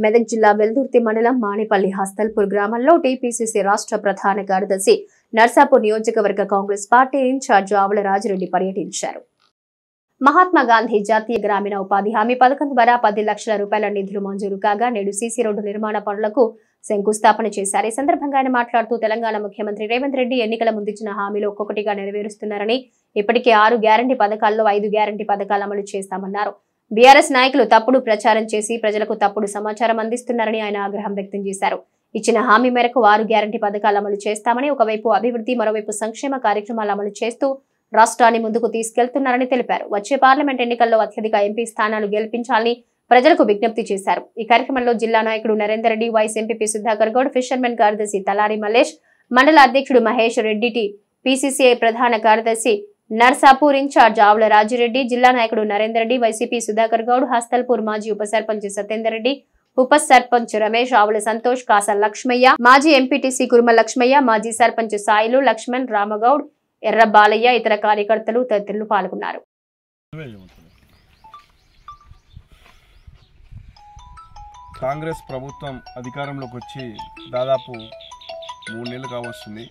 మెదక్ జిల్లా వెల్దుర్తి మండలం మానిపల్లి హస్తల్పూర్ గ్రామంలో టీపీసీసీ రాష్ట్ర ప్రధాన కార్యదర్శి నర్సాపూర్ నియోజకవర్గ కాంగ్రెస్ పార్టీ ఇన్ఛార్జ్ ఆవుల రాజిరెడ్డి పర్యటించారు. మహాత్మా గాంధీ జాతీయ గ్రామీణ ఉపాధి హామీ పథకం ద్వారా 10 లక్షల రూపాయల నిధులు మంజూరు కాగా నేడు సీసీ రోడ్డు నిర్మాణ పనులకు శంకుస్థాపన చేశారు. ఈ సందర్భంగా ఆయన మాట్లాడుతూ తెలంగాణ ముఖ్యమంత్రి రేవంత్ రెడ్డి ఎన్నికల ముందిచ్చిన హామీలు ఒక్కొక్కటిగా నెరవేరుస్తున్నారని, ఇప్పటికే 6 గ్యారంటీ పథకాల్లో 5 గ్యారంటీ పథకాలు అమలు చేస్తామన్నారు. బీఆర్ఎస్ నాయకులు తప్పుడు ప్రచారం చేసి ప్రజలకు తప్పుడు సమాచారం అందిస్తున్నారని ఆయన ఆగ్రహం వ్యక్తం చేశారు. ఇచ్చిన హామీ మేరకు 6 గ్యారంటీ పథకాలు అమలు చేస్తామని, ఒకవైపు అభివృద్ధి మరోవైపు సంక్షేమ కార్యక్రమాలు అమలు చేస్తూ రాష్ట్రాన్ని ముందుకు తీసుకెళ్తున్నారని తెలిపారు. వచ్చే పార్లమెంట్ ఎన్నికల్లో అత్యధిక ఎంపీ స్థానాలు గెలిపించాలని ప్రజలకు విజ్ఞప్తి చేశారు. ఈ కార్యక్రమంలో జిల్లా నాయకుడు Narender Reddy, vice MPP Sudhakar Goud, fishermen కార్యదర్శి తలారి మల్లేష్, మండల అధ్యక్షుడు మహేష్ రెడ్డి, పీసీసీఐ ప్రధాన కార్యదర్శి నర్సాపూర్ ఇన్ఛార్జ్ ఆవుల రాజిరెడ్డి, జిల్లా నాయకుడు నరేందర్ రెడ్డి, వైసీపీ సుధాకర్ గౌడ్, హస్తల్పూర్ మాజీ ఉప సర్పంచ్ సత్యేందర్ రెడ్డి, ఉప సర్పంచ్ రమేష్, ఆవుల సంతోష్, కాస లక్ష్మయ్య, మాజీ ఎంపీటీసీ కుర్మ లక్ష్మయ్య, మాజీ సర్పంచ్ సాయిలు, లక్ష్మణ్, రామగౌడ్, ఎర్ర బాలయ్య, ఇతర కార్యకర్తలు తదితరులు పాల్గొన్నారు. కాంగ్రెస్ ప్రభుత్వం అధికారంలోకి వచ్చి దాదాపు 3 నెలలు కావస్తుంది.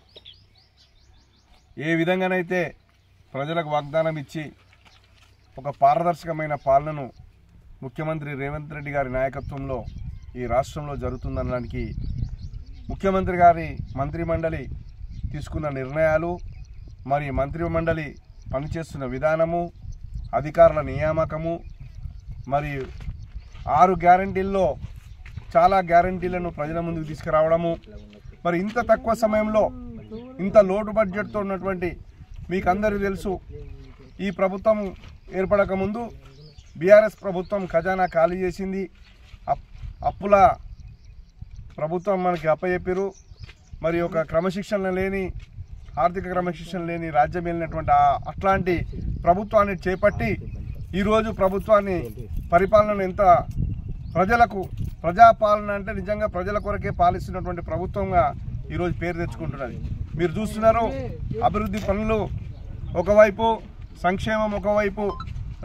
ఏ విధంగానైతే ప్రజలకు వాగ్దానం ఇచ్చి ఒక పారదర్శకమైన పాలనను ముఖ్యమంత్రి రేవంత్ రెడ్డి గారి నాయకత్వంలో ఈ రాష్ట్రంలో జరుగుతుందనడానికి ముఖ్యమంత్రి గారి మంత్రిమండలి తీసుకున్న నిర్ణయాలు, మరి మంత్రిమండలి పనిచేస్తున్న విధానము, అధికారుల నియామకము, మరి 6 గ్యారంటీల్లో చాలా గ్యారంటీలను ప్రజల ముందుకు తీసుకురావడము, మరి ఇంత తక్కువ సమయంలో ఇంత లోటు బడ్జెట్తో ఉన్నటువంటి మీకు అందరికీ తెలుసు, ఈ ప్రభుత్వం ఏర్పడక ముందు బీఆర్ఎస్ ప్రభుత్వం ఖజానా ఖాళీ చేసింది. అప్పుల ప్రభుత్వం మనకి అప్పచెప్పారు. మరి ఒక క్రమశిక్షణ లేని, ఆర్థిక క్రమశిక్షణ లేని రాజ్యం వెళ్ళినటువంటి అట్లాంటి ప్రభుత్వాన్ని చేపట్టి ఈరోజు ప్రభుత్వాన్ని పరిపాలన ఎంత ప్రజలకు, ప్రజాపాలన అంటే నిజంగా ప్రజల కొరకే పాలిస్తున్నటువంటి ప్రభుత్వంగా ఈరోజు పేరు తెచ్చుకుంటున్నది. మీరు చూస్తున్నారు, అభివృద్ధి పనులు ఒకవైపు, సంక్షేమం ఒకవైపు,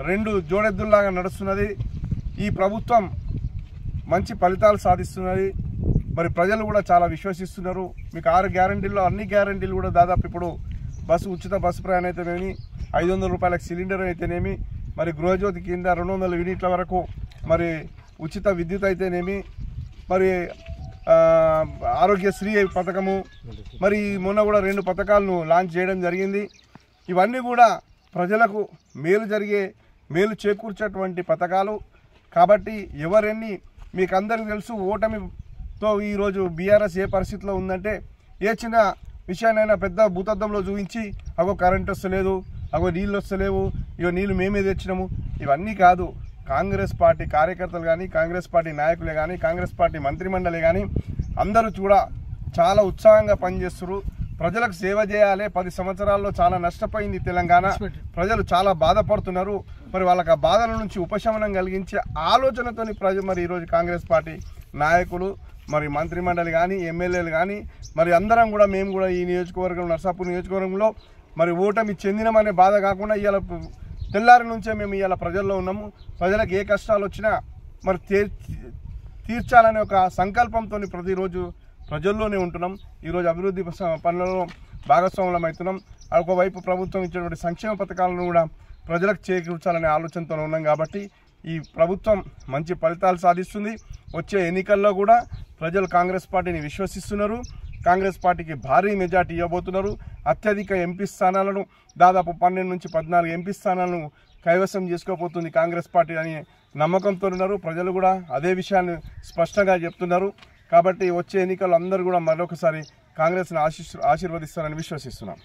2 జోడెద్దుల్లాగా నడుస్తున్నది. ఈ ప్రభుత్వం మంచి ఫలితాలు సాధిస్తున్నది. మరి ప్రజలు కూడా చాలా విశ్వసిస్తున్నారు. మీకు 6 గ్యారంటీల్లో అన్ని గ్యారంటీలు కూడా దాదాపు ఇప్పుడు ఉచిత బస్సు ప్రయాణం అయితేనేమి, 500 రూపాయలకు సిలిండర్ అయితేనేమి, మరి గృహజ్యోతి కింద 200 యూనిట్ల వరకు మరి ఉచిత విద్యుత్ అయితేనేమి, మరి ఆరోగ్యశ్రీ పథకము, మరి మొన్న కూడా 2 పథకాలను లాంచ్ చేయడం జరిగింది. ఇవన్నీ కూడా ప్రజలకు మేలు చేకూర్చేటువంటి పథకాలు. కాబట్టి ఎవరెన్ని మీకు అందరికీ తెలుసు, ఓటమితో ఈరోజు బీఆర్ఎస్ ఏ పరిస్థితిలో ఉందంటే, ఏ చిన్న విషయాన్నైనా పెద్ద భూతద్దంలో చూపించి అగో కరెంట్ వస్తలేదు, అగో నీళ్ళు వస్తలేవు, ఇగో నీళ్ళు మేమే తెచ్చినాము, ఇవన్నీ కాదు. కాంగ్రెస్ పార్టీ కార్యకర్తలు కానీ, కాంగ్రెస్ పార్టీ నాయకులే కానీ, కాంగ్రెస్ పార్టీ మంత్రిమండలి కానీ అందరూ కూడా చాలా ఉత్సాహంగా పనిచేస్తున్నారు. ప్రజలకు సేవ చేయాలి. 10 సంవత్సరాల్లో చాలా నష్టపోయింది తెలంగాణ. ప్రజలు చాలా బాధపడుతున్నారు. మరి వాళ్ళకి ఆ బాధల నుంచి ఉపశమనం కలిగించే ఆలోచనతోని మరి ఈరోజు కాంగ్రెస్ పార్టీ నాయకులు, మరి మంత్రిమండలి కానీ, ఎమ్మెల్యేలు కానీ, మరి అందరం కూడా మేము కూడా ఈ నియోజకవర్గం, నర్సాపూర్ నియోజకవర్గంలో మరి ఓటమి చెందినమనే బాధ కాకుండా ఇవాళ తెల్లారి నుంచే మేము ఇవాళ ప్రజల్లో ఉన్నాము. ప్రజలకు ఏ కష్టాలు వచ్చినా మరి తీర్చాలనే ఒక సంకల్పంతో ప్రతిరోజు ప్రజల్లోనే ఉంటున్నాం. ఈరోజు అభివృద్ధి పనులలో భాగస్వాములం అవుతున్నాం. ఒకవైపు ప్రభుత్వం ఇచ్చినటువంటి సంక్షేమ పథకాలను కూడా ప్రజలకు చేకూర్చాలనే ఆలోచనతో ఉన్నాం. కాబట్టి ఈ ప్రభుత్వం మంచి ఫలితాలు సాధిస్తుంది. వచ్చే ఎన్నికల్లో కూడా ప్రజలు కాంగ్రెస్ పార్టీని విశ్వసిస్తున్నారు. కాంగ్రెస్ పార్టీకి భారీ మెజార్టీ ఇవ్వబోతున్నారు. అత్యధిక ఎంపీ స్థానాలను, దాదాపు 12 నుంచి 14 ఎంపీ స్థానాలను కైవసం చేసుకోబోతుంది కాంగ్రెస్ పార్టీ అని నమ్మకంతో ఉన్నారు. ప్రజలు కూడా అదే విషయాన్ని స్పష్టంగా చెప్తున్నారు. కాబట్టి వచ్చే ఎన్నికల్లో అందరూ కూడా మరొకసారి కాంగ్రెస్ని ఆశీర్వదిస్తారని విశ్వసిస్తున్నాం.